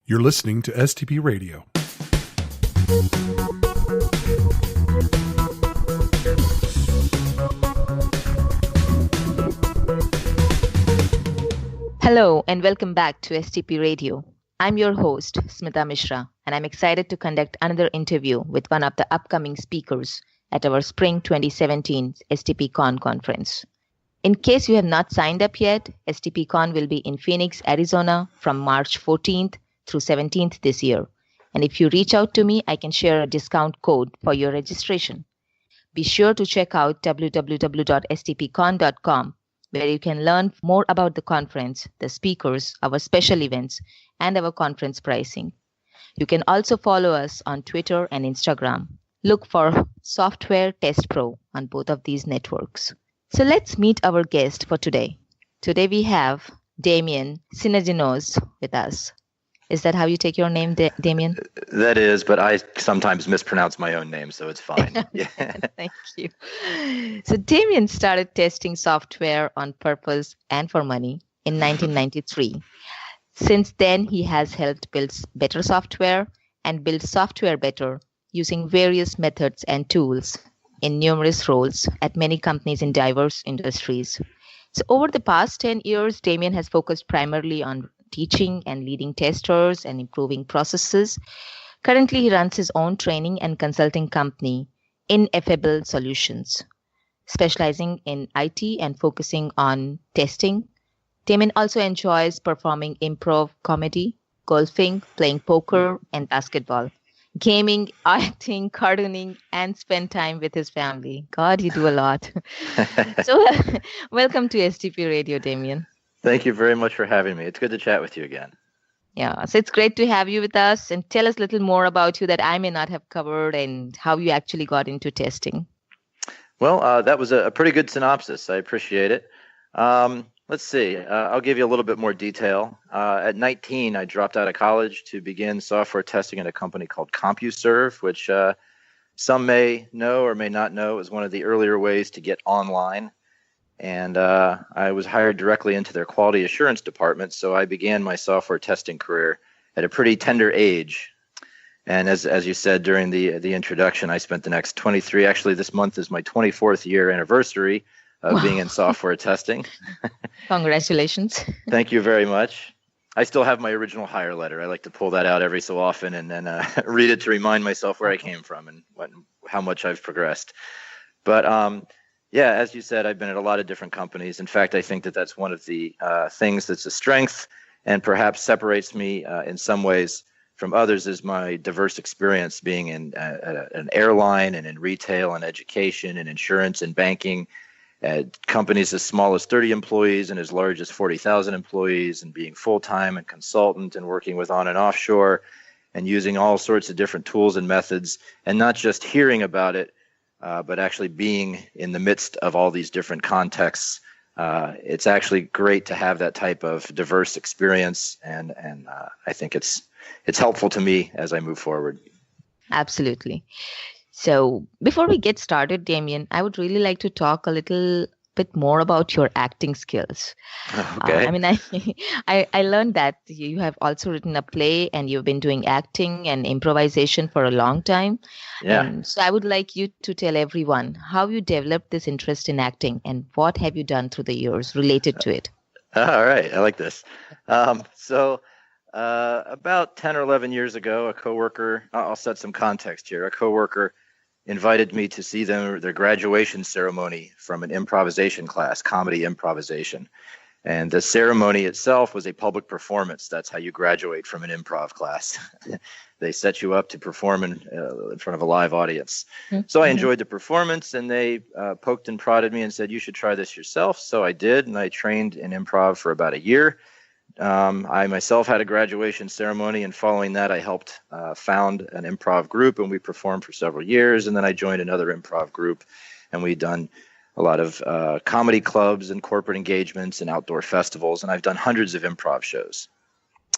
You're listening to STP Radio. Hello and welcome back to STP Radio. I'm your host, Smita Mishra, and I'm excited to conduct another interview with one of the upcoming speakers at our Spring 2017 STP Con conference. In case you have not signed up yet, STP Con will be in Phoenix, Arizona from March 14th through 17th this year. And if you reach out to me, I can share a discount code for your registration. Be sure to check out www.stpcon.com, where you can learn more about the conference, the speakers, our special events, and our conference pricing. You can also follow us on Twitter and Instagram. Look for Software Test Pro on both of these networks. So let's meet our guest for today. Today we have Damian Synadinos with us. Is that how you take your name, Damian? That is, but I sometimes mispronounce my own name, so it's fine. Yeah. Thank you. So Damian started testing software on purpose and for money in 1993. Since then, he has helped build better software and build software better using various methods and tools in numerous roles at many companies in diverse industries. So over the past 10 years, Damian has focused primarily on teaching and leading testers and improving processes. Currently, he runs his own training and consulting company, Ineffable Solutions, specializing in IT and focusing on testing. Damian also enjoys performing improv comedy, golfing, playing poker, and basketball, gaming, acting, cartooning, and spend time with his family. God, you do a lot. So welcome to STP Radio, Damian. Thank you very much for having me. It's good to chat with you again. Yeah, so it's great to have you with us, and tell us a little more about you that I may not have covered and how you actually got into testing. Well, that was a pretty good synopsis. I appreciate it. Let's see. I'll give you a little bit more detail. At 19, I dropped out of college to begin software testing at a company called CompuServe, which some may know or may not know is one of the earlier ways to get online. And I was hired directly into their quality assurance department, so I began my software testing career at a pretty tender age. And as you said during the introduction, I spent the next 23, actually this month is my 24th year anniversary of being in software testing. Congratulations. Thank you very much. I still have my original hire letter. I like to pull that out every so often and then read it to remind myself where I came from and how much I've progressed. But yeah, as you said, I've been at a lot of different companies. In fact, I think that's one of the things that's a strength and perhaps separates me in some ways from others is my diverse experience being in an airline and in retail and education and insurance and banking at companies as small as 30 employees and as large as 40,000 employees, and being full-time and consultant and working with on and offshore and using all sorts of different tools and methods, and not just hearing about it, but actually being in the midst of all these different contexts. It's actually great to have that type of diverse experience, and I think it's helpful to me as I move forward. Absolutely. So before we get started, Damian, I would really like to talk a little bit more about your acting skills. Okay. I learned that you have also written a play and you've been doing acting and improvisation for a long time. Yeah. So I would like you to tell everyone how you developed this interest in acting and what have you done through the years related to it. All right. I like this. So about 10 or 11 years ago, a coworker, I'll set some context here. A coworker invited me to see their graduation ceremony from an improvisation class, comedy improvisation. And the ceremony itself was a public performance. That's how you graduate from an improv class. They set you up to perform in front of a live audience. Mm-hmm. So I enjoyed the performance, and they poked and prodded me and said, you should try this yourself. So I did, and I trained in improv for about a year. I myself had a graduation ceremony, and following that, I helped found an improv group, and we performed for several years. And then I joined another improv group, and we'd done a lot of comedy clubs and corporate engagements and outdoor festivals, and I've done hundreds of improv shows.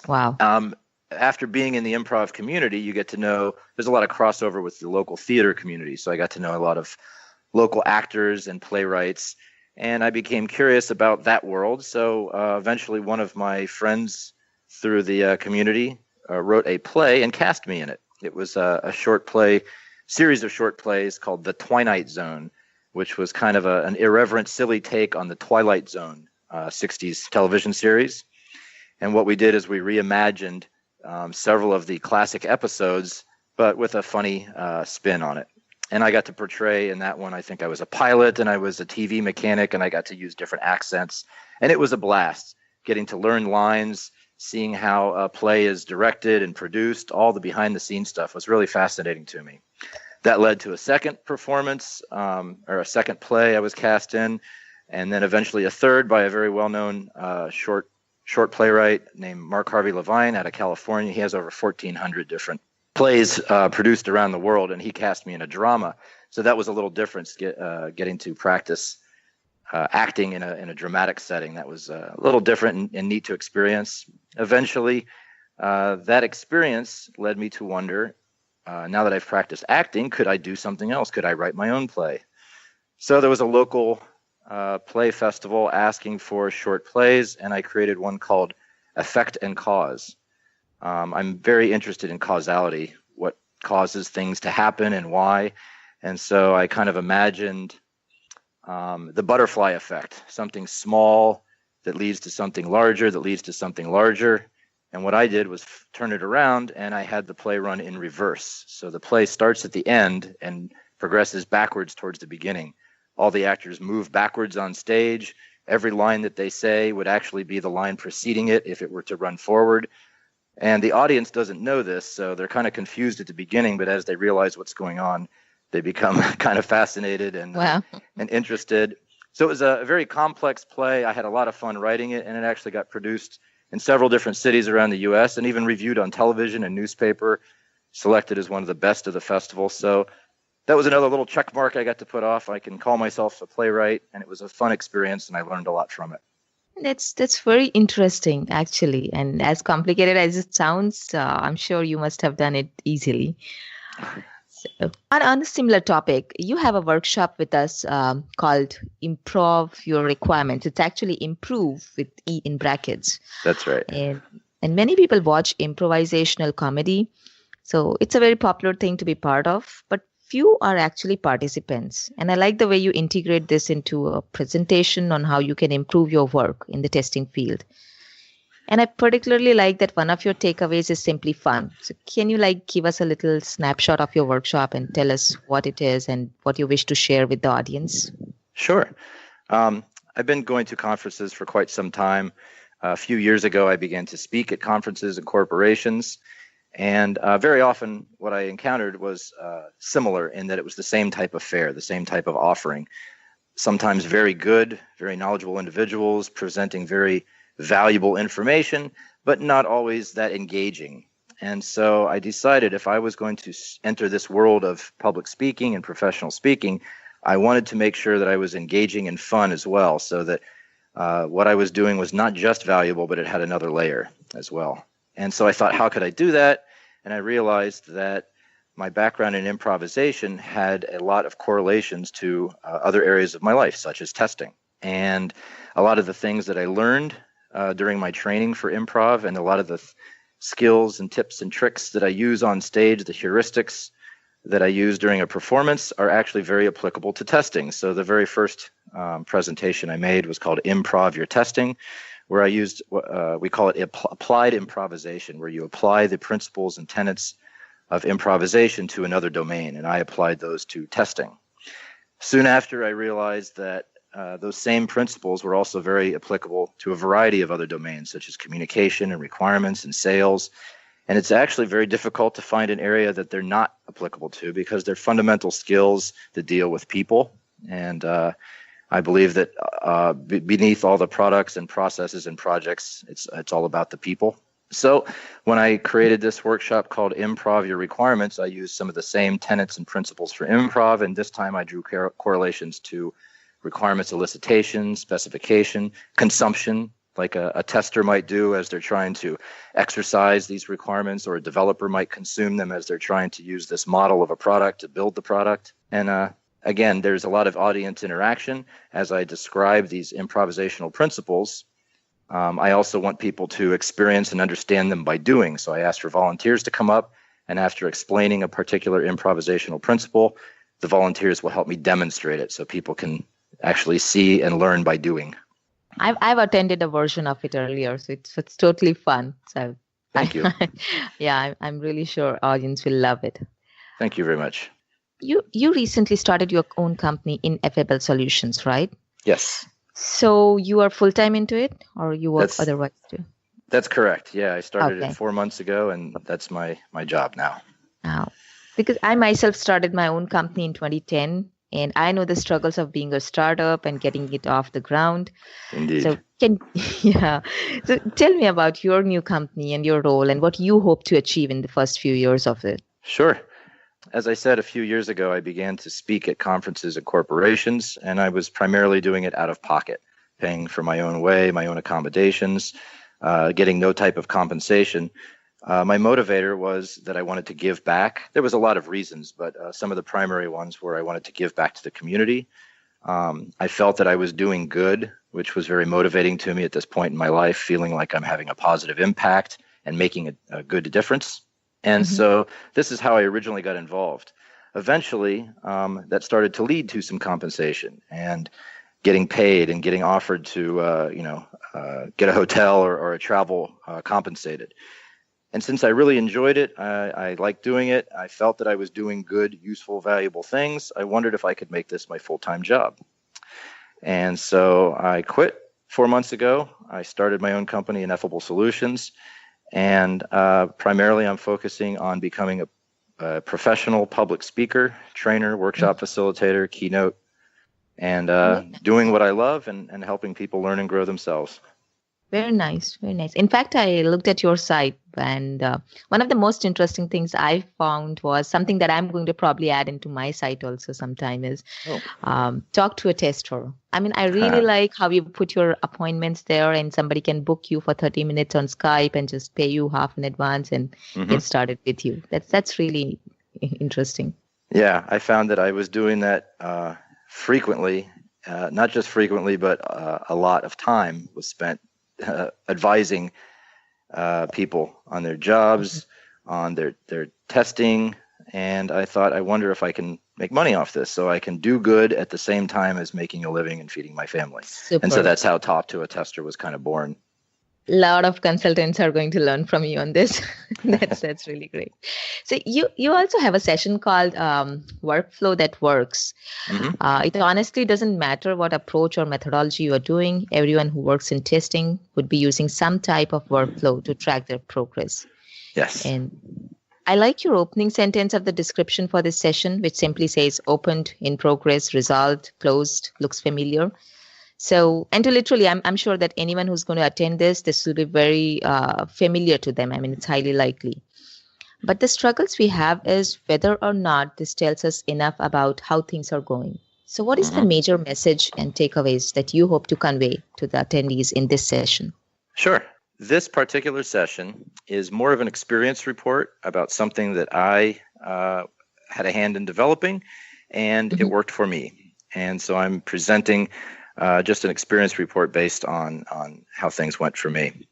Wow. After being in the improv community, you get to know there's a lot of crossover with the local theater community. So I got to know a lot of local actors and playwrights. And I became curious about that world. So eventually one of my friends through the community wrote a play and cast me in it. It was a short play, series of short plays called The Twilight Zone, which was kind of an irreverent, silly take on the Twilight Zone 60s television series. And what we did is we reimagined several of the classic episodes, but with a funny spin on it. And I got to portray in that one, I think I was a pilot and I was a TV mechanic, and I got to use different accents. And it was a blast, getting to learn lines, seeing how a play is directed and produced. All the behind-the-scenes stuff was really fascinating to me. That led to a second performance, or a second play I was cast in, and then eventually a third by a very well-known short playwright named Mark Harvey Levine out of California. He has over 1,400 different plays produced around the world, and he cast me in a drama. So that was a little different, getting to practice acting in a dramatic setting. That was a little different and neat to experience. Eventually, that experience led me to wonder, now that I've practiced acting, could I do something else? Could I write my own play? So there was a local play festival asking for short plays, and I created one called Effect and Cause. I'm very interested in causality, what causes things to happen and why. And so I kind of imagined the butterfly effect, something small that leads to something larger, that leads to something larger. And what I did was turn it around, and I had the play run in reverse. So the play starts at the end and progresses backwards towards the beginning. All the actors move backwards on stage. Every line that they say would actually be the line preceding it if it were to run forward. And the audience doesn't know this, so they're kind of confused at the beginning, but as they realize what's going on, they become kind of fascinated and interested. So it was a very complex play. I had a lot of fun writing it, and it actually got produced in several different cities around the U.S. and even reviewed on television and newspaper, selected as one of the best of the festival. So that was another little check mark I got to put off. I can call myself a playwright, and it was a fun experience, and I learned a lot from it. That's very interesting, actually. And as complicated as it sounds, I'm sure you must have done it easily. So, on a similar topic, you have a workshop with us called Improv Your Requirements. It's actually improve with E in brackets. That's right. And many people watch improvisational comedy. So it's a very popular thing to be part of, but few are actually participants. And I like the way you integrate this into a presentation on how you can improve your work in the testing field. And I particularly like that one of your takeaways is simply fun. So can you give us a little snapshot of your workshop and tell us what it is and what you wish to share with the audience? Sure. I've been going to conferences for quite some time. A few years ago, I began to speak at conferences and corporations. And very often what I encountered was similar in that it was the same type of fare, the same type of offering. Sometimes very good, very knowledgeable individuals presenting very valuable information, but not always that engaging. And so I decided if I was going to enter this world of public speaking and professional speaking, I wanted to make sure that I was engaging and fun as well, so that what I was doing was not just valuable, but it had another layer as well. And so I thought, how could I do that? And I realized that my background in improvisation had a lot of correlations to other areas of my life, such as testing. And a lot of the things that I learned during my training for improv, and a lot of the skills and tips and tricks that I use on stage, the heuristics that I use during a performance, are actually very applicable to testing. So the very first presentation I made was called Improv Your Testing, where I used, we call it applied improvisation, where you apply the principles and tenets of improvisation to another domain, and I applied those to testing. Soon after, I realized that those same principles were also very applicable to a variety of other domains, such as communication and requirements and sales. And it's actually very difficult to find an area that they're not applicable to, because they're fundamental skills that deal with people. And I believe that beneath all the products and processes and projects, it's all about the people. So when I created this workshop called Improv Your Requirements, I used some of the same tenets and principles for improv, and this time I drew correlations to requirements elicitation, specification, consumption, like a tester might do as they're trying to exercise these requirements, or a developer might consume them as they're trying to use this model of a product to build the product. And again, there's a lot of audience interaction as I describe these improvisational principles. I also want people to experience and understand them by doing. So I asked for volunteers to come up, and after explaining a particular improvisational principle, the volunteers will help me demonstrate it so people can actually see and learn by doing. I've attended a version of it earlier, so it's totally fun. So Thank you. Yeah, I'm really sure audience will love it. Thank you very much. You recently started your own company, Ineffable Solutions, right? Yes. So you are full-time into it, or you work otherwise too? That's correct. Yeah, I started it 4 months ago, and that's my job now. Wow. Because I myself started my own company in 2010, and I know the struggles of being a startup and getting it off the ground. Indeed. So So tell me about your new company and your role and what you hope to achieve in the first few years of it. Sure. As I said, a few years ago, I began to speak at conferences and corporations, and I was primarily doing it out of pocket, paying for my own way, my own accommodations, getting no type of compensation. My motivator was that I wanted to give back. There was a lot of reasons, but some of the primary ones were I wanted to give back to the community. I felt that I was doing good, which was very motivating to me at this point in my life, feeling like I'm having a positive impact and making a good difference. And so this is how I originally got involved. Eventually, that started to lead to some compensation and getting paid and getting offered to, get a hotel or a travel compensated. And since I really enjoyed it, I liked doing it. I felt that I was doing good, useful, valuable things. I wondered if I could make this my full-time job. And so I quit 4 months ago. I started my own company, Ineffable Solutions. And primarily I'm focusing on becoming a professional public speaker, trainer, workshop facilitator, keynote, and doing what I love and helping people learn and grow themselves. Very nice. Very nice. In fact, I looked at your site, and one of the most interesting things I found was something that I'm going to probably add into my site also sometime is talk to a tester. I mean, I really like how you put your appointments there and somebody can book you for 30 minutes on Skype and just pay you half in advance and get started with you. That's really interesting. Yeah, I found that I was doing that frequently, not just frequently, but a lot of time was spent advising people on their jobs, on their testing, and I thought, I wonder if I can make money off this so I can do good at the same time as making a living and feeding my family. Super. And so that's how Talk to a Tester was kind of born. A lot of consultants are going to learn from you on this. That's really great. So you also have a session called Workflow That Works. It honestly doesn't matter what approach or methodology you are doing. Everyone who works in testing would be using some type of workflow to track their progress. Yes. And I like your opening sentence of the description for this session, which simply says opened, in progress, resolved, closed, looks familiar. So, and to literally, I'm sure that anyone who's going to attend this will be very familiar to them. I mean, it's highly likely. But the struggles we have is whether or not this tells us enough about how things are going. So what is the major message and takeaways that you hope to convey to the attendees in this session? Sure. This particular session is more of an experience report about something that I had a hand in developing, and it worked for me. And so I'm presenting just an experience report based on how things went for me.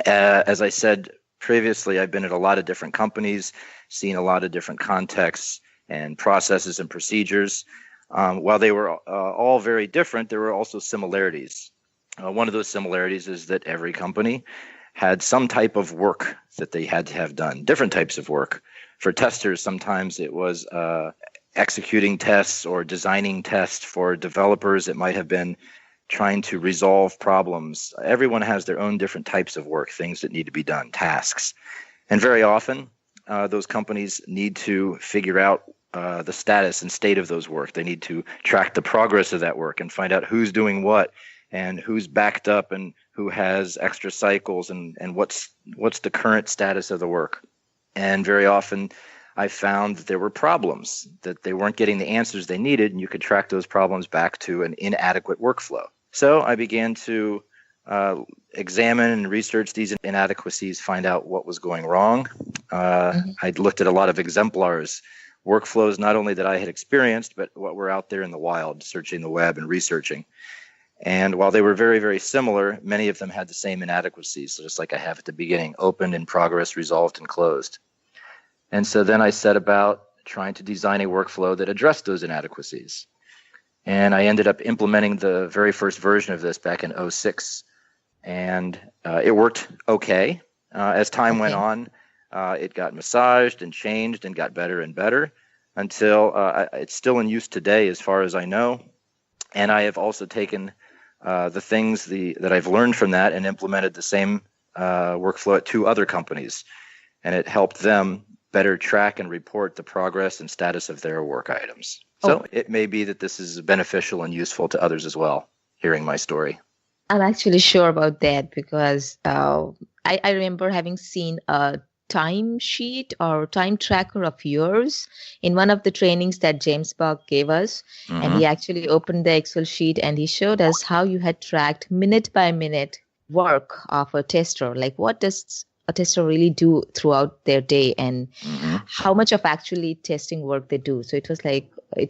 As I said previously, I've been at a lot of different companies, seen a lot of different contexts and processes and procedures. While they were all very different, there were also similarities. One of those similarities is that every company had some type of work that they had to have done, different types of work. For testers, sometimes it was executing tests or designing tests. For developers, it might have been trying to resolve problems. Everyone has their own different types of work, things that need to be done, tasks. And very often, those companies need to figure out the status and state of those work. They need to track the progress of that work and find out who's doing what and who's backed up and who has extra cycles and what's the current status of the work. And very often, I found that there were problems, that they weren't getting the answers they needed, and you could track those problems back to an inadequate workflow. So I began to examine and research these inadequacies, find out what was going wrong. I looked at a lot of exemplars, workflows not only that I had experienced, but what were out there in the wild, searching the web and researching. And while they were very, very similar, many of them had the same inadequacies. So just like I have at the beginning, opened, in progress, resolved, and closed. And so then I set about trying to design a workflow that addressed those inadequacies. And I ended up implementing the very first version of this back in 2006. And it worked okay. As time went on, it got massaged and changed and got better and better until it's still in use today, as far as I know. And I have also taken the things that I've learned from that and implemented the same workflow at 2 other companies. And it helped them better track and report the progress and status of their work items. So it may be that this is beneficial and useful to others as well, hearing my story. I'm actually sure about that because I remember having seen a time sheet or time tracker of yours in one of the trainings that James Buck gave us. Mm-hmm. And he actually opened the Excel sheet and he showed us how you had tracked minute by minute work of a tester. Like, what does a tester really do throughout their day and how much of actually testing work they do? So it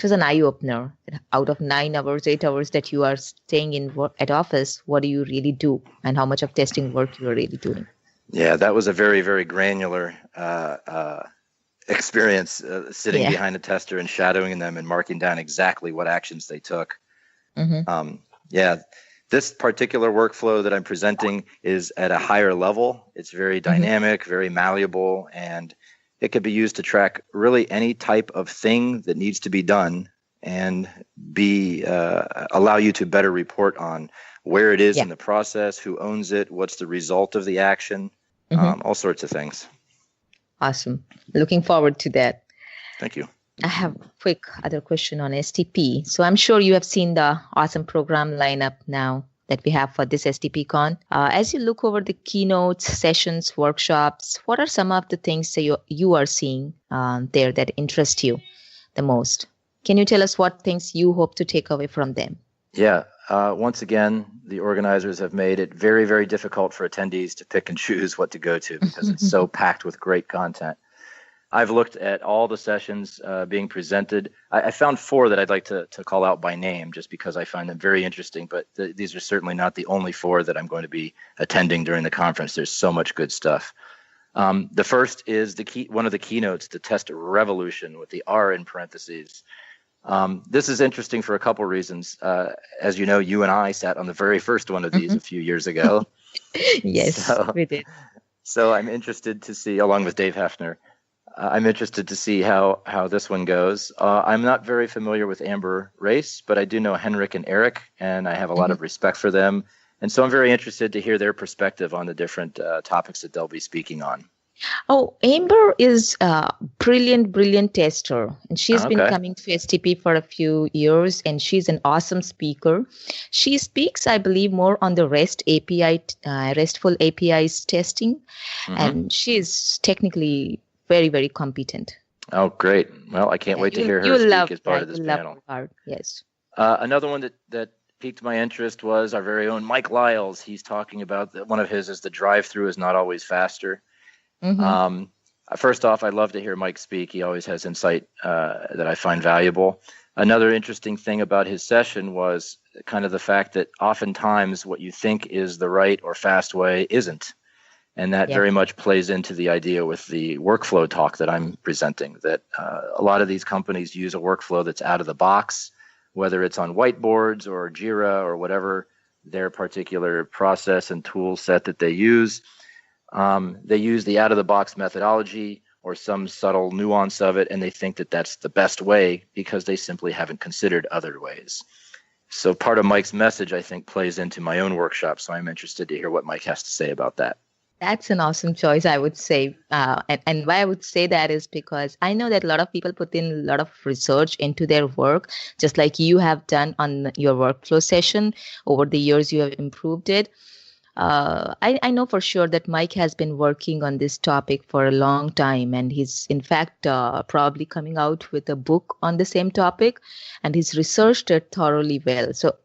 was an eye-opener. Out of 9 hours, 8 hours that you are staying in at office, what do you really do and how much of testing work you are really doing? Yeah, that was a very, very granular experience, sitting behind a tester and shadowing them and marking down exactly what actions they took. This particular workflow that I'm presenting is at a higher level. It's very dynamic, very malleable, and it could be used to track really any type of thing that needs to be done and allow you to better report on where it is in the process, who owns it, what's the result of the action, all sorts of things. Awesome. Looking forward to that. Thank you. I have a quick other question on STP. So I'm sure you have seen the awesome program lineup now that we have for this STP Con. As you look over the keynotes, sessions, workshops, what are some of the things that you are seeing there that interest you the most? Can you tell us what things you hope to take away from them? Yeah. Once again, the organizers have made it very, very difficult for attendees to pick and choose what to go to because it's so packed with great content. I've looked at all the sessions being presented. I found 4 that I'd like to call out by name just because I find them very interesting, but these are certainly not the only 4 that I'm going to be attending during the conference. There's so much good stuff. The first is one of the keynotes, the test revolution with the R in parentheses. This is interesting for a couple reasons. As you know, you and I sat on the very first one of these a few years ago. Yes, we did. So I'm interested to see, along with Dave Hefner, I'm interested to see how this one goes. I'm not very familiar with Amber Race, but I do know Henrik and Eric, and I have a lot of respect for them. And so I'm very interested to hear their perspective on the different topics that they'll be speaking on. Oh, Amber is a brilliant tester. And she's been coming to STP for a few years, and she's an awesome speaker. She speaks, I believe, more on the RESTful APIs testing. And she is technically very, very competent. Oh, great. Well, I can't wait to hear her speak as part of this panel. Yes. Another one that piqued my interest was our very own Mike Lyles. He's talking about one of his is the drive-through is not always faster. First off, I love to hear Mike speak. He always has insight that I find valuable. Another interesting thing about his session was kind of the fact that oftentimes what you think is the right or fast way isn't. And that very much plays into the idea with the workflow talk that I'm presenting, that a lot of these companies use a workflow that's out of the box, whether it's on whiteboards or Jira or whatever their particular process and tool set that they use. They use the out-of-the-box methodology or some subtle nuance of it, and they think that that's the best way because they simply haven't considered other ways. So part of Mike's message, I think, plays into my own workshop, so I'm interested to hear what Mike has to say about that. That's an awesome choice, I would say. And why I would say that is because I know that a lot of people put in a lot of research into their work, just like you have done on your workflow session. Over the years, you have improved it. I know for sure that Mike has been working on this topic for a long time, and he's in fact probably coming out with a book on the same topic, and he's researched it thoroughly well. So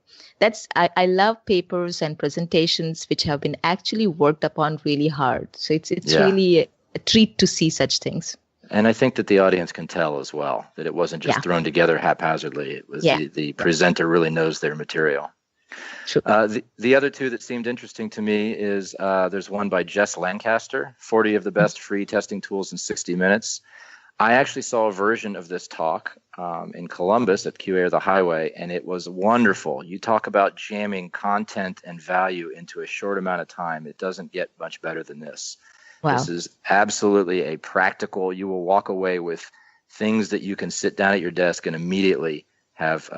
I love papers and presentations which have been actually worked upon really hard. So it's really a treat to see such things. And I think that the audience can tell as well that it wasn't just thrown together haphazardly. It was the presenter really knows their material. True. The other two that seemed interesting to me is there's one by Jess Lancaster, 40 of the best free testing tools in 60 minutes. I actually saw a version of this talk in Columbus at QA or the Highway, and it was wonderful. You talk about jamming content and value into a short amount of time. It doesn't get much better than this. Wow. This is absolutely a practical, you will walk away with things that you can sit down at your desk and immediately have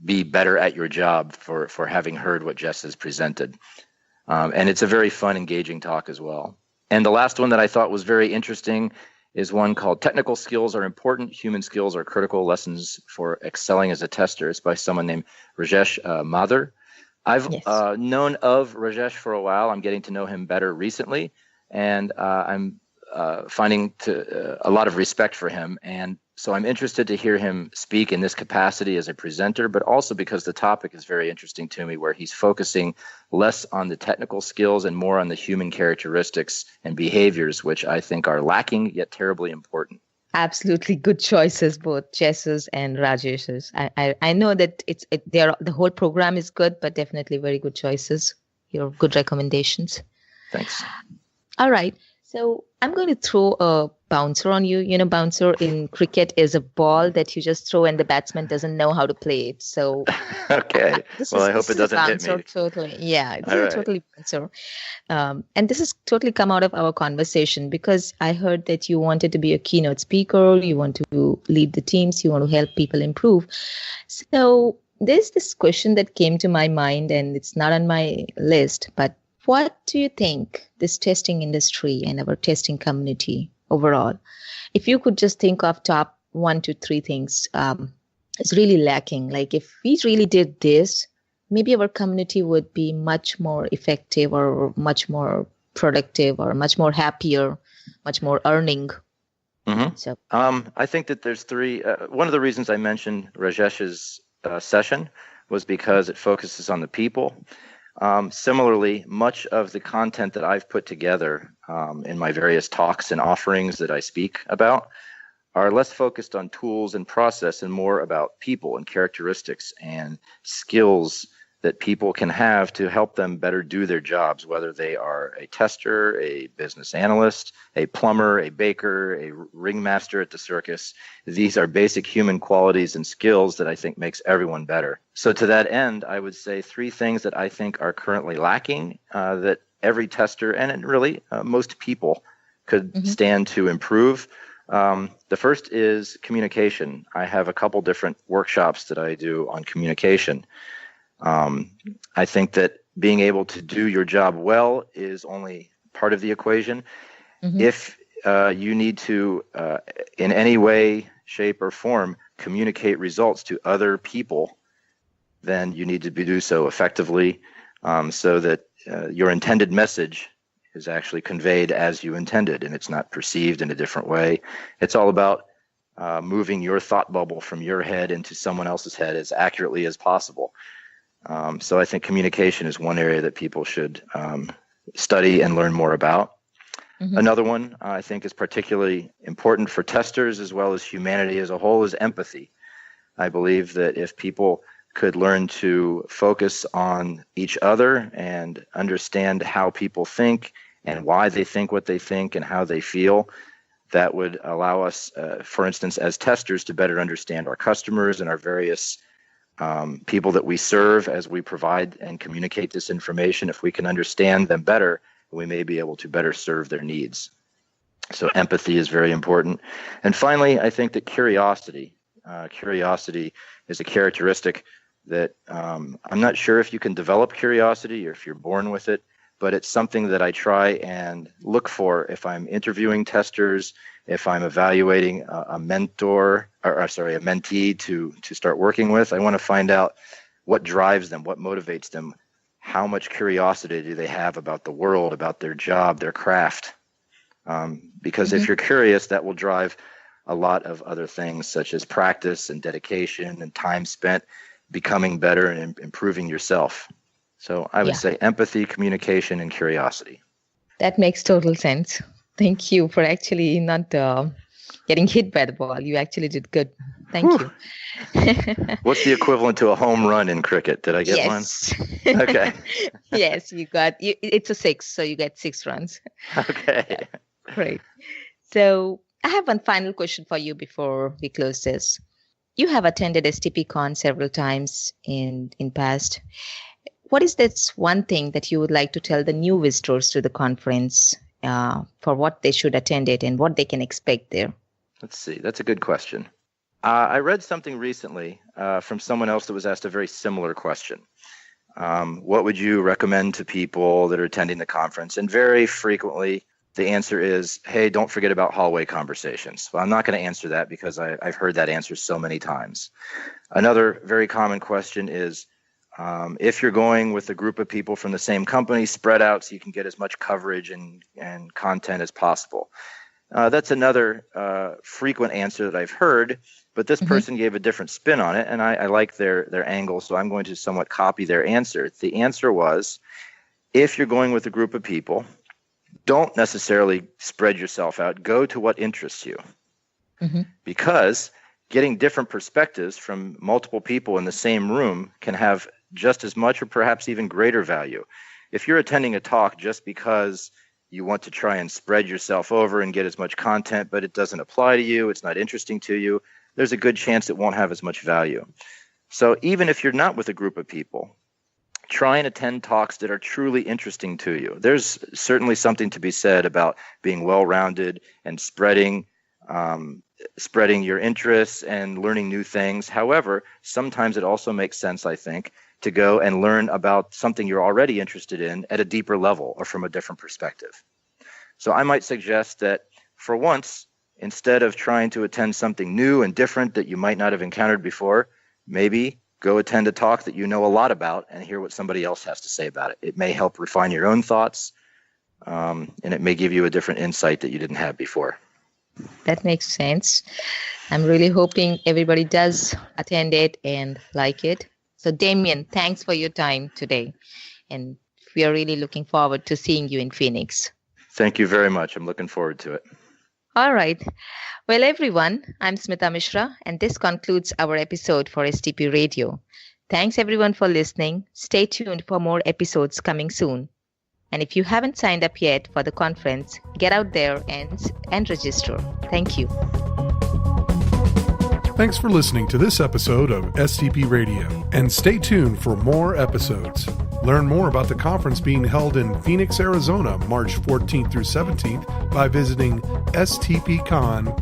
be better at your job for having heard what Jess has presented. And it's a very fun, engaging talk as well. And the last one that I thought was very interesting is one called Technical Skills Are Important, Human Skills Are Critical, Lessons for Excelling as a Tester. It's by someone named Rajesh Mathur. I've known of Rajesh for a while. I'm getting to know him better recently, and I'm finding a lot of respect for him. And so I'm interested to hear him speak in this capacity as a presenter, but also because the topic is very interesting to me, where he's focusing less on the technical skills and more on the human characteristics and behaviors, which I think are lacking yet terribly important. Absolutely good choices, both Jess's and Rajesh's. I know that the whole program is good, but definitely very good choices. Your good recommendations. Thanks. All right. So I'm going to throw a bouncer on you. You know, bouncer in cricket is a ball that you just throw and the batsman doesn't know how to play it. So okay. Well, I hope it doesn't hit me. Totally. Yeah, this is totally bouncer. And this has totally come out of our conversation because I heard that you wanted to be a keynote speaker. You want to lead the teams. You want to help people improve. So there's this question that came to my mind, and it's not on my list, but what do you think this testing industry and our testing community overall, if you could just think of top 1 to 3 things, is really lacking? Like if we really did this, maybe our community would be much more effective or much more productive or much more happier, much more earning. Mm-hmm. So, I think that there's 3. One of the reasons I mentioned Rajesh's session was because it focuses on the people. Similarly, much of the content that I've put together in my various talks and offerings that I speak about are less focused on tools and process and more about people and characteristics and skills that people can have to help them better do their jobs, whether they are a tester, a business analyst, a plumber, a baker, a ringmaster at the circus. These are basic human qualities and skills that I think makes everyone better. So to that end, I would say 3 things that I think are currently lacking that every tester and really most people could stand to improve. The first is communication. I have a couple different workshops that I do on communication. I think that being able to do your job well is only part of the equation. If you need to, in any way, shape, or form, communicate results to other people, then you need to do so effectively so that your intended message is actually conveyed as you intended and it's not perceived in a different way. It's all about moving your thought bubble from your head into someone else's head as accurately as possible. So I think communication is one area that people should study and learn more about. Another one I think is particularly important for testers as well as humanity as a whole is empathy. I believe that if people could learn to focus on each other and understand how people think and why they think what they think and how they feel, that would allow us, for instance, as testers to better understand our customers and our various people that we serve as we provide and communicate this information. If we can understand them better, we may be able to better serve their needs. So empathy is very important. And finally, I think that curiosity is a characteristic that I'm not sure if you can develop curiosity or if you're born with it, but it's something that I try and look for if I'm interviewing testers, if I'm evaluating a mentee to start working with. I want to find out what drives them, what motivates them, how much curiosity do they have about the world, about their job, their craft. Because if you're curious, that will drive a lot of other things such as practice and dedication and time spent becoming better and improving yourself. So I would say empathy, communication, and curiosity. That makes total sense. Thank you for actually not getting hit by the ball. You actually did good. Thank you. What's the equivalent to a home run in cricket? Did I get one? Okay. Yes, it's a 6, so you get 6 runs. Okay. Great. So I have one final question for you before we close this. You have attended STP Con several times in past. What is this one thing that you would like to tell the new visitors to the conference for what they should attend it and what they can expect there? Let's see. That's a good question. I read something recently from someone else that was asked a very similar question. What would you recommend to people that are attending the conference? And very frequently, the answer is, hey, don't forget about hallway conversations. Well, I'm not going to answer that because I've heard that answer so many times. Another very common question is, if you're going with a group of people from the same company, spread out so you can get as much coverage and content as possible. That's another frequent answer that I've heard, but this person gave a different spin on it, and I like their angle, so I'm going to somewhat copy their answer. The answer was, if you're going with a group of people, don't necessarily spread yourself out. Go to what interests you. Because getting different perspectives from multiple people in the same room can have just as much or perhaps even greater value. If you're attending a talk just because you want to try and spread yourself over and get as much content, but it doesn't apply to you, it's not interesting to you, there's a good chance it won't have as much value. So even if you're not with a group of people, try and attend talks that are truly interesting to you. There's certainly something to be said about being well-rounded and spreading your interests and learning new things. However, sometimes it also makes sense, I think, to go and learn about something you're already interested in at a deeper level or from a different perspective. So I might suggest that for once, instead of trying to attend something new and different that you might not have encountered before, maybe go attend a talk that you know a lot about and hear what somebody else has to say about it. It may help refine your own thoughts, and it may give you a different insight that you didn't have before. That makes sense. I'm really hoping everybody does attend it and like it. So Damian, thanks for your time today. And we are really looking forward to seeing you in Phoenix. Thank you very much. I'm looking forward to it. All right. Well, everyone, I'm Smita Mishra, and this concludes our episode for STP Radio. Thanks, everyone, for listening. Stay tuned for more episodes coming soon. And if you haven't signed up yet for the conference, get out there and register. Thank you. Thanks for listening to this episode of STP Radio, and stay tuned for more episodes. Learn more about the conference being held in Phoenix, Arizona, March 14th through 17th by visiting stpcon.com.